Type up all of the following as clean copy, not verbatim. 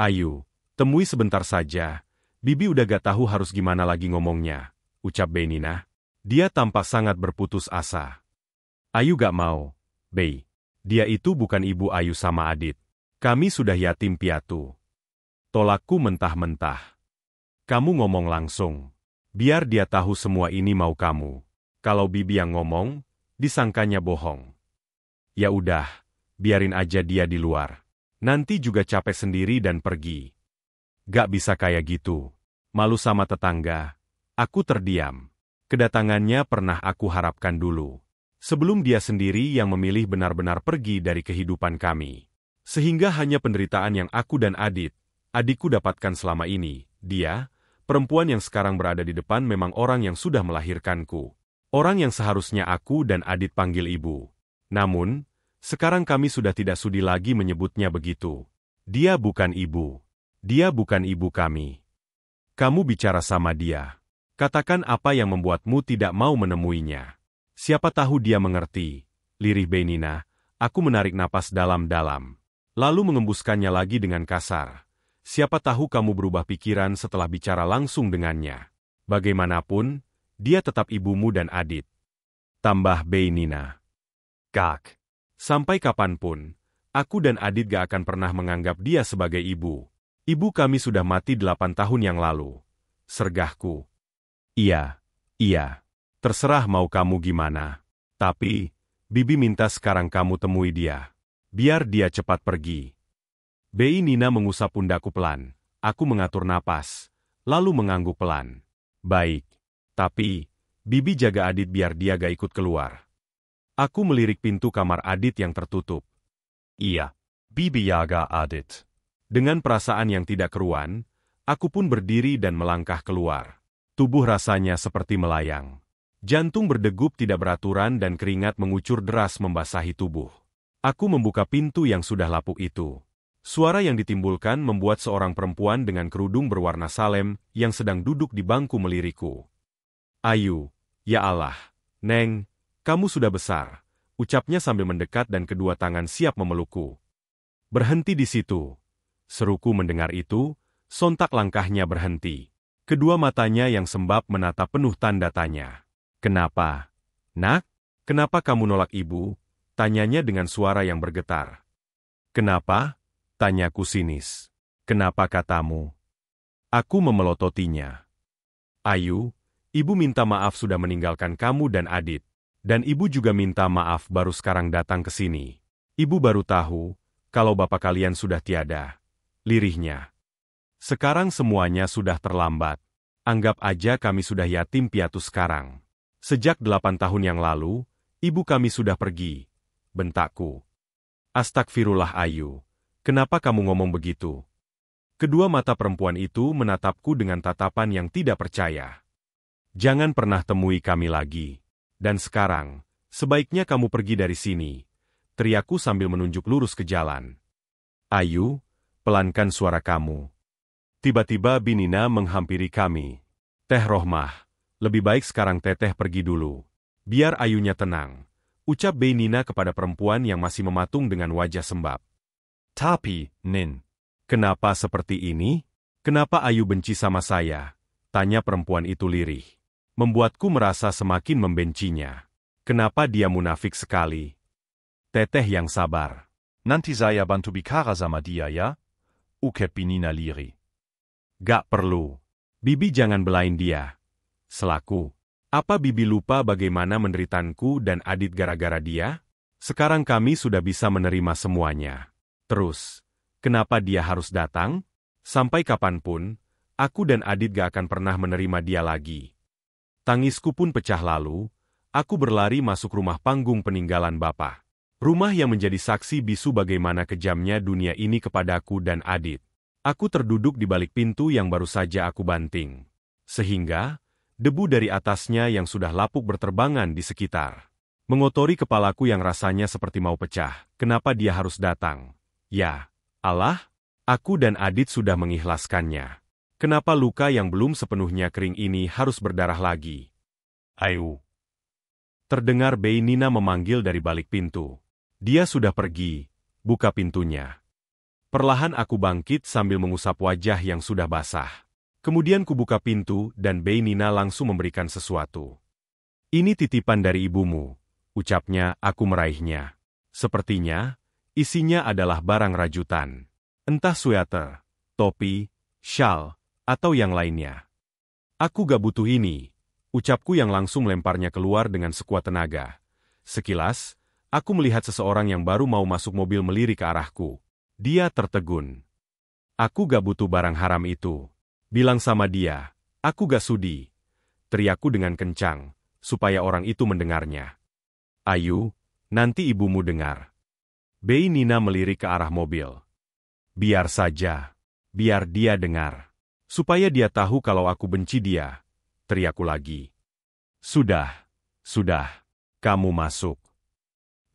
Ayu, temui sebentar saja. Bibi udah gak tahu harus gimana lagi ngomongnya, ucap Benina. Dia tampak sangat berputus asa. Ayu gak mau. Bei, dia itu bukan ibu Ayu sama Adit. Kami sudah yatim piatu. Tolakku mentah-mentah. Kamu ngomong langsung. Biar dia tahu semua ini mau kamu. Kalau Bibi yang ngomong, disangkanya bohong. Ya udah, biarin aja dia di luar. Nanti juga capek sendiri dan pergi. Gak bisa kayak gitu. Malu sama tetangga. Aku terdiam. Kedatangannya pernah aku harapkan dulu. Sebelum dia sendiri yang memilih benar-benar pergi dari kehidupan kami. Sehingga hanya penderitaan yang aku dan adikku dapatkan selama ini. Dia, perempuan yang sekarang berada di depan memang orang yang sudah melahirkanku. Orang yang seharusnya aku dan Adit panggil ibu. Namun, sekarang kami sudah tidak sudi lagi menyebutnya begitu. Dia bukan ibu. Dia bukan ibu kami. Kamu bicara sama dia. Katakan apa yang membuatmu tidak mau menemuinya. Siapa tahu dia mengerti. Lirih Benina, aku menarik napas dalam-dalam. Lalu mengembuskannya lagi dengan kasar. Siapa tahu kamu berubah pikiran setelah bicara langsung dengannya. Bagaimanapun, dia tetap ibumu dan Adit. Tambah Benina. Kak. Sampai kapanpun, aku dan Adit gak akan pernah menganggap dia sebagai ibu. Ibu kami sudah mati 8 tahun yang lalu. Sergahku. Iya. Terserah mau kamu gimana. Tapi, Bibi minta sekarang kamu temui dia. Biar dia cepat pergi. Nina mengusap pundakku pelan. Aku mengatur napas, lalu mengangguk pelan. Baik. Tapi, Bibi jaga Adit biar dia gak ikut keluar. Aku melirik pintu kamar Adit yang tertutup. Iya, Bibi jaga Adit. Dengan perasaan yang tidak keruan, aku pun berdiri dan melangkah keluar. Tubuh rasanya seperti melayang. Jantung berdegup tidak beraturan dan keringat mengucur deras membasahi tubuh. Aku membuka pintu yang sudah lapuk itu. Suara yang ditimbulkan membuat seorang perempuan dengan kerudung berwarna salem yang sedang duduk di bangku melirikku. Ayu, ya Allah, Neng, kamu sudah besar, ucapnya sambil mendekat dan kedua tangan siap memelukku. Berhenti di situ. Seruku mendengar itu, sontak langkahnya berhenti. Kedua matanya yang sembab menatap penuh tanda tanya. Kenapa? Nak, kenapa kamu nolak ibu? Tanyanya dengan suara yang bergetar. Kenapa? Tanyaku sinis. Kenapa katamu? Aku memelototinya. Ayu, ibu minta maaf sudah meninggalkan kamu dan Adit. Dan ibu juga minta maaf baru sekarang datang ke sini. Ibu baru tahu, kalau bapak kalian sudah tiada. Lirihnya. Sekarang semuanya sudah terlambat. Anggap aja kami sudah yatim piatu sekarang. Sejak 8 tahun yang lalu, ibu kami sudah pergi. Bentakku. Astagfirullah Ayu. Kenapa kamu ngomong begitu? Kedua mata perempuan itu menatapku dengan tatapan yang tidak percaya. Jangan pernah temui kami lagi. Dan sekarang, sebaiknya kamu pergi dari sini. Teriakku sambil menunjuk lurus ke jalan. Ayu, pelankan suara kamu. Tiba-tiba Binina menghampiri kami. Teh Rohmah, lebih baik sekarang Teteh pergi dulu. Biar Ayunya tenang. Ucap Binina kepada perempuan yang masih mematung dengan wajah sembab. Tapi, Nin, kenapa seperti ini? Kenapa Ayu benci sama saya? Tanya perempuan itu lirih. Membuatku merasa semakin membencinya. Kenapa dia munafik sekali? Teteh yang sabar. Nanti saya bantu bicara sama dia ya? Ucap Binina lirih. Gak perlu. Bibi jangan belain dia. Selaku. Apa Bibi lupa bagaimana menderitanku dan Adit gara-gara dia? Sekarang kami sudah bisa menerima semuanya. Terus, kenapa dia harus datang? Sampai kapanpun, aku dan Adit gak akan pernah menerima dia lagi. Tangisku pun pecah lalu, aku berlari masuk rumah panggung peninggalan Bapak. Rumah yang menjadi saksi bisu bagaimana kejamnya dunia ini kepadaku dan Adit. Aku terduduk di balik pintu yang baru saja aku banting. Sehingga, debu dari atasnya yang sudah lapuk berterbangan di sekitar. Mengotori kepalaku yang rasanya seperti mau pecah. Kenapa dia harus datang? Ya, Allah, aku dan Adit sudah mengikhlaskannya. Kenapa luka yang belum sepenuhnya kering ini harus berdarah lagi? Ayu. Terdengar Nina memanggil dari balik pintu. Dia sudah pergi, buka pintunya. Perlahan aku bangkit sambil mengusap wajah yang sudah basah. Kemudian kubuka pintu dan Bei Nina langsung memberikan sesuatu. Ini titipan dari ibumu, ucapnya. Aku meraihnya. Sepertinya, isinya adalah barang rajutan. Entah sweater, topi, syal, atau yang lainnya. Aku gak butuh ini, ucapku yang langsung melemparnya keluar dengan sekuat tenaga. Sekilas, aku melihat seseorang yang baru mau masuk mobil melirik ke arahku. Dia tertegun. Aku gak butuh barang haram itu. Bilang sama dia, aku gak sudi. Teriakku dengan kencang, supaya orang itu mendengarnya. Ayu, nanti ibumu dengar. Bei Nina melirik ke arah mobil. Biar saja. Biar dia dengar. Supaya dia tahu kalau aku benci dia. Teriakku lagi. Sudah. Kamu masuk.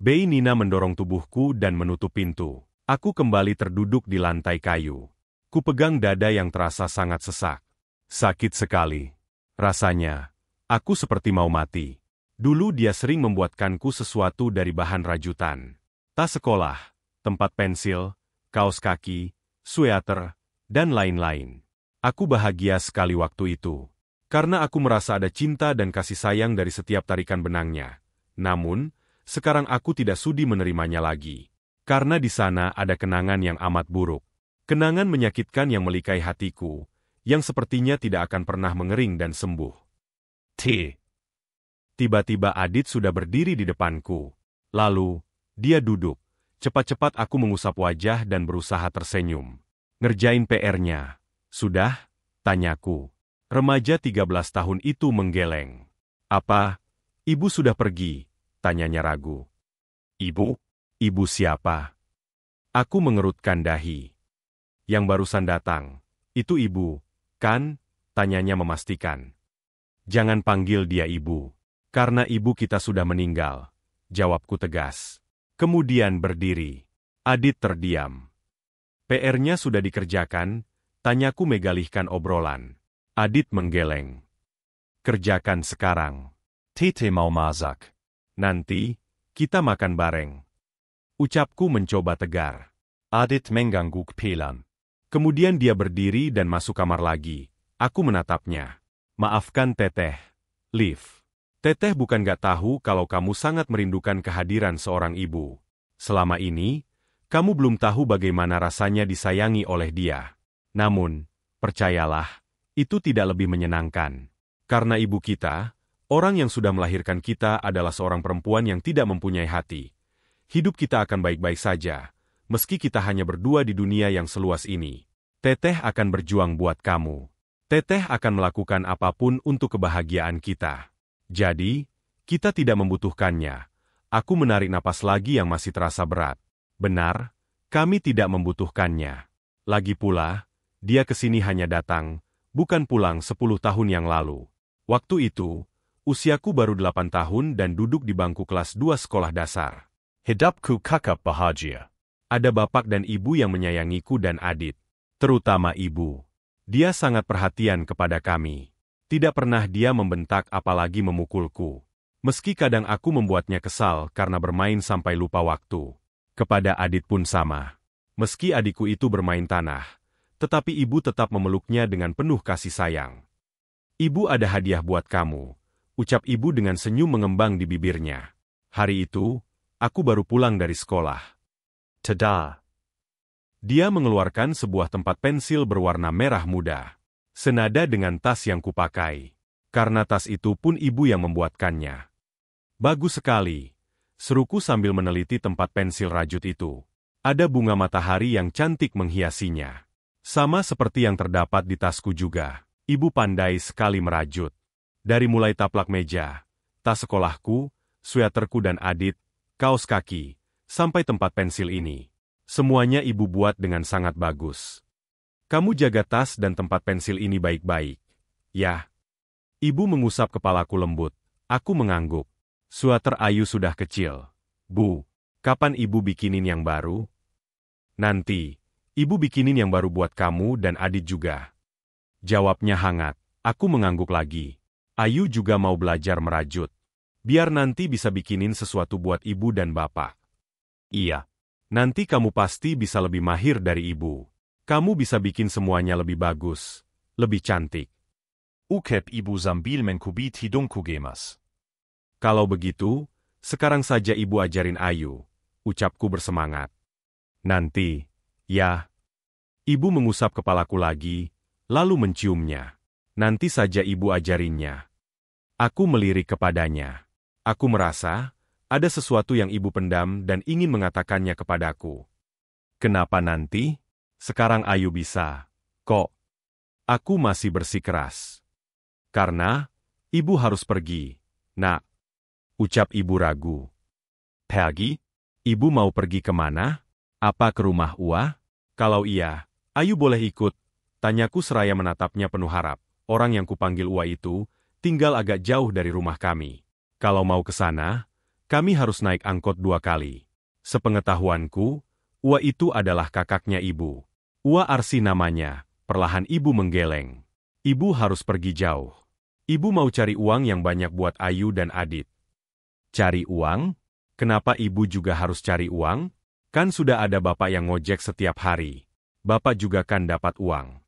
Bei Nina mendorong tubuhku dan menutup pintu. Aku kembali terduduk di lantai kayu. Kupegang dada yang terasa sangat sesak. Sakit sekali. Rasanya, aku seperti mau mati. Dulu dia sering membuatkanku sesuatu dari bahan rajutan. Tas sekolah, tempat pensil, kaos kaki, sweater, dan lain-lain. Aku bahagia sekali waktu itu. Karena aku merasa ada cinta dan kasih sayang dari setiap tarikan benangnya. Namun, sekarang aku tidak sudi menerimanya lagi. Karena di sana ada kenangan yang amat buruk. Kenangan menyakitkan yang melikai hatiku, yang sepertinya tidak akan pernah mengering dan sembuh. Tiba-tiba Adit sudah berdiri di depanku. Lalu, dia duduk. Cepat-cepat aku mengusap wajah dan berusaha tersenyum. Ngerjain PR-nya. Sudah? Tanyaku. Remaja 13 tahun itu menggeleng. Apa? Ibu sudah pergi? Tanyanya ragu. Ibu? Ibu siapa? Aku mengerutkan dahi. Yang barusan datang, itu ibu, kan? Tanyanya memastikan. Jangan panggil dia ibu. Karena ibu kita sudah meninggal. Jawabku tegas. Kemudian berdiri. Adit terdiam. PR-nya sudah dikerjakan? Tanyaku megalihkan obrolan. Adit menggeleng. Kerjakan sekarang. Tete mau masak. Nanti, kita makan bareng. Ucapku mencoba tegar. Adit mengganggu kepilan. Kemudian dia berdiri dan masuk kamar lagi. Aku menatapnya. Maafkan Teteh. Liv. Teteh bukan gak tahu kalau kamu sangat merindukan kehadiran seorang ibu. Selama ini, kamu belum tahu bagaimana rasanya disayangi oleh dia. Namun, percayalah, itu tidak lebih menyenangkan. Karena ibu kita, orang yang sudah melahirkan kita adalah seorang perempuan yang tidak mempunyai hati. Hidup kita akan baik-baik saja. Meski kita hanya berdua di dunia yang seluas ini, Teteh akan berjuang buat kamu. Teteh akan melakukan apapun untuk kebahagiaan kita. Jadi, kita tidak membutuhkannya. Aku menarik napas lagi yang masih terasa berat. Benar, kami tidak membutuhkannya. Lagi pula, dia ke sini hanya datang, bukan pulang 10 tahun yang lalu. Waktu itu, usiaku baru 8 tahun dan duduk di bangku kelas 2 sekolah dasar. Hidupku kakak bahagia. Ada bapak dan ibu yang menyayangiku dan Adit. Terutama ibu. Dia sangat perhatian kepada kami. Tidak pernah dia membentak apalagi memukulku. Meski kadang aku membuatnya kesal karena bermain sampai lupa waktu. Kepada Adit pun sama. Meski adikku itu bermain tanah, tetapi ibu tetap memeluknya dengan penuh kasih sayang. Ibu ada hadiah buat kamu, ucap ibu dengan senyum mengembang di bibirnya. Hari itu, aku baru pulang dari sekolah. Tada! Dia mengeluarkan sebuah tempat pensil berwarna merah muda. Senada dengan tas yang kupakai. Karena tas itu pun ibu yang membuatkannya. Bagus sekali, seruku sambil meneliti tempat pensil rajut itu. Ada bunga matahari yang cantik menghiasinya. Sama seperti yang terdapat di tasku juga. Ibu pandai sekali merajut. Dari mulai taplak meja, tas sekolahku, sweaterku dan Adit, kaos kaki, sampai tempat pensil ini. Semuanya ibu buat dengan sangat bagus. Kamu jaga tas dan tempat pensil ini baik-baik. Ya. Ibu mengusap kepalaku lembut. Aku mengangguk. Sweater Ayu sudah kecil. Bu, kapan ibu bikinin yang baru? Nanti, ibu bikinin yang baru buat kamu dan Adit juga. Jawabnya hangat. Aku mengangguk lagi. Ayu juga mau belajar merajut. Biar nanti bisa bikinin sesuatu buat ibu dan bapak. Iya. Nanti kamu pasti bisa lebih mahir dari ibu. Kamu bisa bikin semuanya lebih bagus, lebih cantik. Ukep ibu sambil menkubit hidungku gemas. Kalau begitu, sekarang saja ibu ajarin Ayu, ucapku bersemangat. Nanti, ya. Ibu mengusap kepalaku lagi, lalu menciumnya. Nanti saja ibu ajarinnya. Aku melirik kepadanya. Aku merasa, ada sesuatu yang ibu pendam dan ingin mengatakannya kepadaku. Kenapa nanti? Sekarang Ayu bisa. Kok? Aku masih bersikeras. Karena, ibu harus pergi, nak. Ucap ibu ragu. Pergi? Ibu mau pergi kemana? Apa ke rumah Ua? Kalau iya, Ayu boleh ikut. Tanyaku seraya menatapnya penuh harap. Orang yang kupanggil Ua itu, tinggal agak jauh dari rumah kami. Kalau mau ke sana, kami harus naik angkot 2 kali. Sepengetahuanku, Ua itu adalah kakaknya ibu. Ua Arsi namanya, perlahan ibu menggeleng. Ibu harus pergi jauh. Ibu mau cari uang yang banyak buat Ayu dan Adit. Cari uang? Kenapa ibu juga harus cari uang? Kan sudah ada bapak yang ngojek setiap hari. Bapak juga kan dapat uang.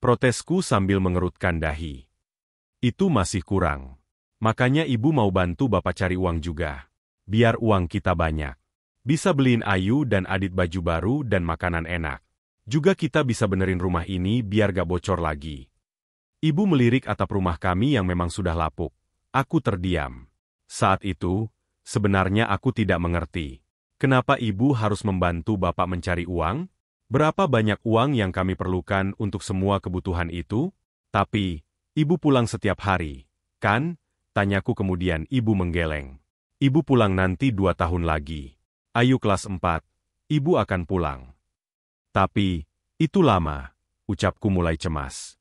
Protesku sambil mengerutkan dahi. Itu masih kurang. Makanya ibu mau bantu bapak cari uang juga. Biar uang kita banyak. Bisa beliin Ayu dan Adit baju baru dan makanan enak. Juga kita bisa benerin rumah ini biar gak bocor lagi. Ibu melirik atap rumah kami yang memang sudah lapuk. Aku terdiam. Saat itu, sebenarnya aku tidak mengerti. Kenapa ibu harus membantu bapak mencari uang? Berapa banyak uang yang kami perlukan untuk semua kebutuhan itu? Tapi, ibu pulang setiap hari, kan? Tanyaku kemudian ibu menggeleng. Ibu pulang nanti 2 tahun lagi. Ayu kelas 4, ibu akan pulang. Tapi, itu lama, ucapku mulai cemas.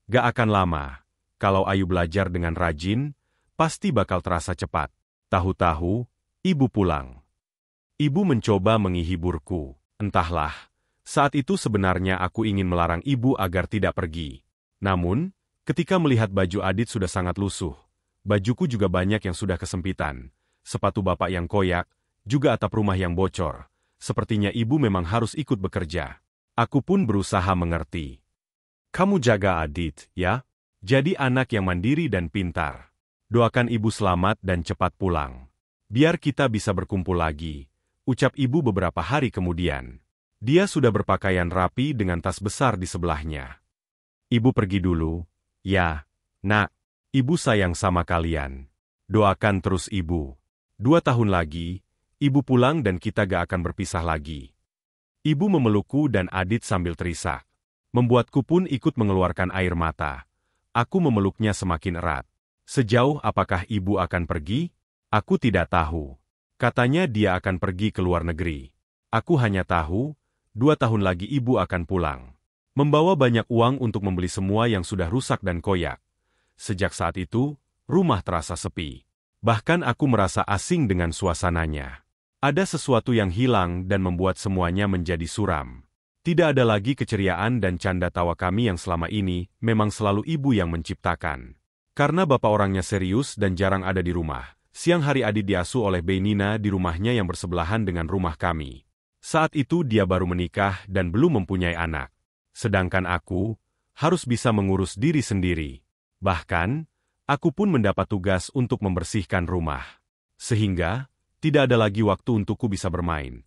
Gak akan lama. Kalau Ayu belajar dengan rajin, pasti bakal terasa cepat. Tahu-tahu, ibu pulang. Ibu mencoba menghiburku. Entahlah, saat itu sebenarnya aku ingin melarang ibu agar tidak pergi. Namun, ketika melihat baju Adit sudah sangat lusuh, bajuku juga banyak yang sudah kesempitan, sepatu bapak yang koyak, juga atap rumah yang bocor. Sepertinya ibu memang harus ikut bekerja. Aku pun berusaha mengerti. Kamu jaga Adit, ya? Jadi anak yang mandiri dan pintar. Doakan ibu selamat dan cepat pulang. Biar kita bisa berkumpul lagi, ucap ibu beberapa hari kemudian. Dia sudah berpakaian rapi dengan tas besar di sebelahnya. Ibu pergi dulu. Ya, nak. Ibu sayang sama kalian. Doakan terus ibu. 2 tahun lagi, ibu pulang dan kita gak akan berpisah lagi. Ibu memelukku dan Adit sambil terisak. Membuatku pun ikut mengeluarkan air mata. Aku memeluknya semakin erat. Sejauh apakah ibu akan pergi? Aku tidak tahu. Katanya dia akan pergi ke luar negeri. Aku hanya tahu, 2 tahun lagi ibu akan pulang. Membawa banyak uang untuk membeli semua yang sudah rusak dan koyak. Sejak saat itu, rumah terasa sepi. Bahkan aku merasa asing dengan suasananya. Ada sesuatu yang hilang dan membuat semuanya menjadi suram. Tidak ada lagi keceriaan dan canda tawa kami yang selama ini memang selalu ibu yang menciptakan. Karena bapak orangnya serius dan jarang ada di rumah, siang hari Adit diasuh oleh Benina di rumahnya yang bersebelahan dengan rumah kami. Saat itu dia baru menikah dan belum mempunyai anak. Sedangkan aku harus bisa mengurus diri sendiri. Bahkan, aku pun mendapat tugas untuk membersihkan rumah. Sehingga, tidak ada lagi waktu untukku bisa bermain.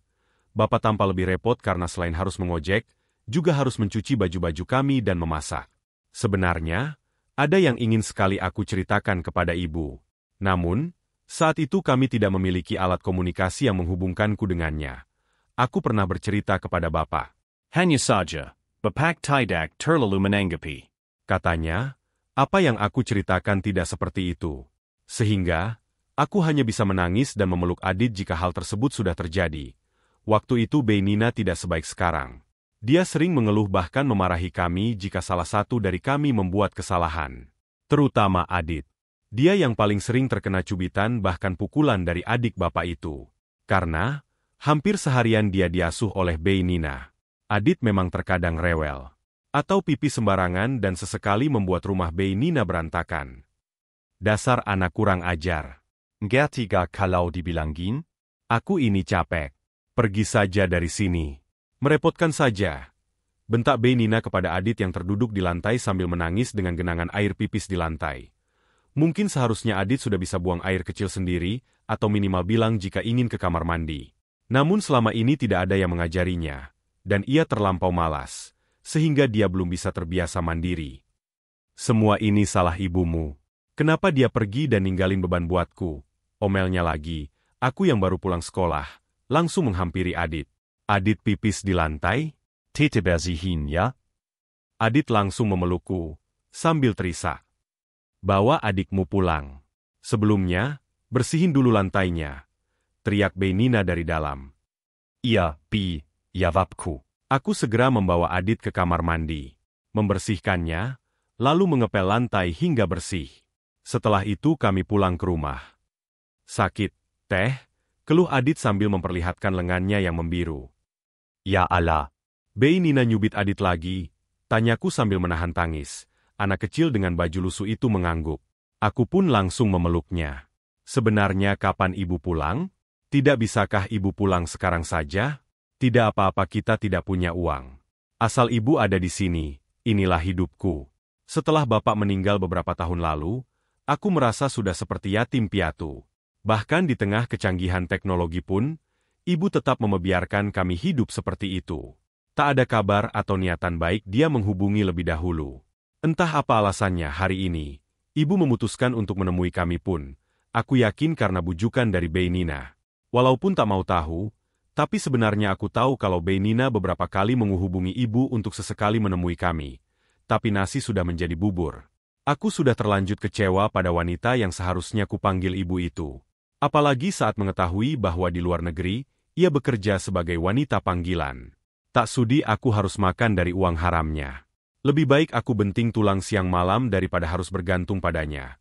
Bapak tampak lebih repot karena selain harus mengojek, juga harus mencuci baju-baju kami dan memasak. Sebenarnya, ada yang ingin sekali aku ceritakan kepada ibu. Namun, saat itu kami tidak memiliki alat komunikasi yang menghubungkanku dengannya. Aku pernah bercerita kepada bapak. Hanya saja, Bapak tidak terlalu menanggapi. Katanya, apa yang aku ceritakan tidak seperti itu. Sehingga, aku hanya bisa menangis dan memeluk Adit jika hal tersebut sudah terjadi. Waktu itu Benina tidak sebaik sekarang. Dia sering mengeluh bahkan memarahi kami jika salah satu dari kami membuat kesalahan. Terutama Adit. Dia yang paling sering terkena cubitan bahkan pukulan dari adik bapak itu. Karena, hampir seharian dia diasuh oleh Benina. Adit memang terkadang rewel. Atau pipi sembarangan dan sesekali membuat rumah Benina berantakan. Dasar anak kurang ajar. Ngerti gak kalau dibilangin? Aku ini capek. Pergi saja dari sini. Merepotkan saja. Bentak Bei Nina kepada Adit yang terduduk di lantai sambil menangis dengan genangan air pipis di lantai. Mungkin seharusnya Adit sudah bisa buang air kecil sendiri, atau minimal bilang jika ingin ke kamar mandi. Namun selama ini tidak ada yang mengajarinya, dan ia terlampau malas, sehingga dia belum bisa terbiasa mandiri. Semua ini salah ibumu. Kenapa dia pergi dan ninggalin beban buatku? Omelnya lagi, aku yang baru pulang sekolah, langsung menghampiri Adit. Adit pipis di lantai? Tete bersihin ya? Adit langsung memelukku, sambil terisak. Bawa adikmu pulang. Sebelumnya, bersihin dulu lantainya. Teriak Bei Nina dari dalam. Iya, Bi, ya Vapku. Aku segera membawa Adit ke kamar mandi. Membersihkannya, lalu mengepel lantai hingga bersih. Setelah itu kami pulang ke rumah. Sakit, teh? Keluh Adit sambil memperlihatkan lengannya yang membiru. Ya Allah. Bei Nina nyubit Adit lagi, tanyaku sambil menahan tangis. Anak kecil dengan baju lusuh itu mengangguk. Aku pun langsung memeluknya. Sebenarnya kapan ibu pulang? Tidak bisakah ibu pulang sekarang saja? Tidak apa-apa, kita tidak punya uang. Asal ibu ada di sini, inilah hidupku. Setelah bapak meninggal beberapa tahun lalu, aku merasa sudah seperti yatim piatu. Bahkan di tengah kecanggihan teknologi pun, ibu tetap membiarkan kami hidup seperti itu. Tak ada kabar atau niatan baik dia menghubungi lebih dahulu. Entah apa alasannya hari ini, ibu memutuskan untuk menemui kami pun. Aku yakin karena bujukan dari Bei Nina. Walaupun tak mau tahu, tapi sebenarnya aku tahu kalau Bei Nina beberapa kali menghubungi ibu untuk sesekali menemui kami. Tapi nasi sudah menjadi bubur. Aku sudah terlanjut kecewa pada wanita yang seharusnya kupanggil ibu itu. Apalagi saat mengetahui bahwa di luar negeri, ia bekerja sebagai wanita panggilan. Tak sudi aku harus makan dari uang haramnya. Lebih baik aku benting tulang siang malam daripada harus bergantung padanya.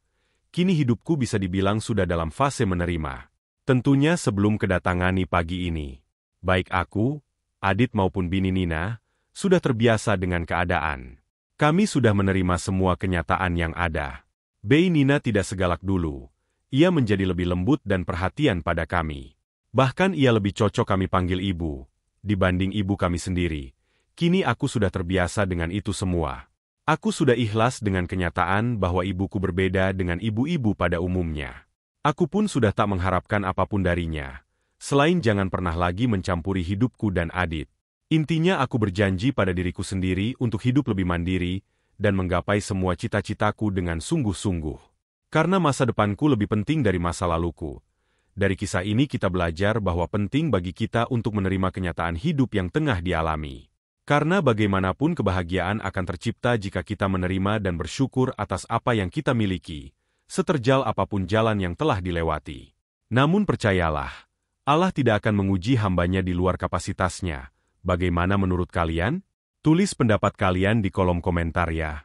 Kini hidupku bisa dibilang sudah dalam fase menerima. Tentunya sebelum kedatangani pagi ini. Baik aku, Adit maupun bini Nina, sudah terbiasa dengan keadaan. Kami sudah menerima semua kenyataan yang ada. Bei Nina tidak segalak dulu. Ia menjadi lebih lembut dan perhatian pada kami. Bahkan ia lebih cocok kami panggil ibu, dibanding ibu kami sendiri. Kini aku sudah terbiasa dengan itu semua. Aku sudah ikhlas dengan kenyataan bahwa ibuku berbeda dengan ibu-ibu pada umumnya. Aku pun sudah tak mengharapkan apapun darinya, selain jangan pernah lagi mencampuri hidupku dan Adit. Intinya aku berjanji pada diriku sendiri untuk hidup lebih mandiri dan menggapai semua cita-citaku dengan sungguh-sungguh. Karena masa depanku lebih penting dari masa laluku. Dari kisah ini kita belajar bahwa penting bagi kita untuk menerima kenyataan hidup yang tengah dialami. Karena bagaimanapun kebahagiaan akan tercipta jika kita menerima dan bersyukur atas apa yang kita miliki, seterjal apapun jalan yang telah dilewati. Namun percayalah, Allah tidak akan menguji hambanya di luar kapasitasnya. Bagaimana menurut kalian? Tulis pendapat kalian di kolom komentar ya.